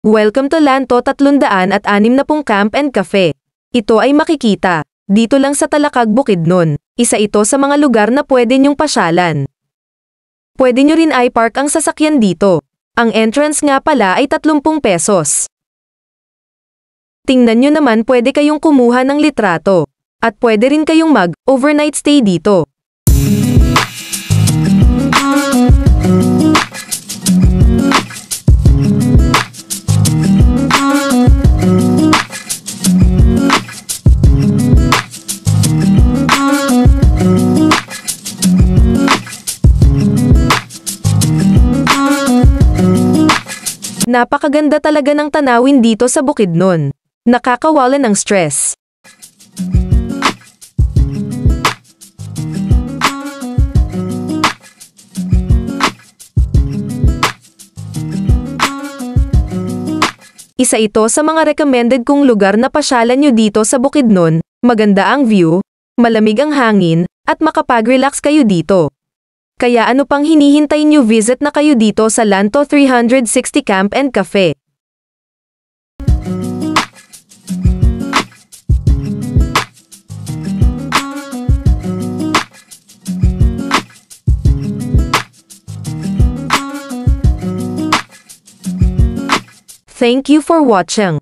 Welcome to Lanto 360 Camp and Cafe. Ito ay makikita dito lang sa Talakag, Bukidnon. Isa ito sa mga lugar na pwede nyong pasyalan. Pwede nyo rin i-park ang sasakyan dito. Ang entrance nga pala ay 30 pesos. Tingnan nyo naman, pwede kayong kumuha ng litrato. At pwede rin kayong mag-overnight stay dito. Napakaganda talaga ng tanawin dito sa Bukidnon. Nakakawala ng stress. Isa ito sa mga recommended kong lugar na pasyalan nyo dito sa Bukidnon. Maganda ang view, malamig ang hangin, at makapag-relax kayo dito. Kaya ano pang hinihintay nyo, visit na kayo dito sa Lanto 360 Camp and Cafe. Thank you for watching.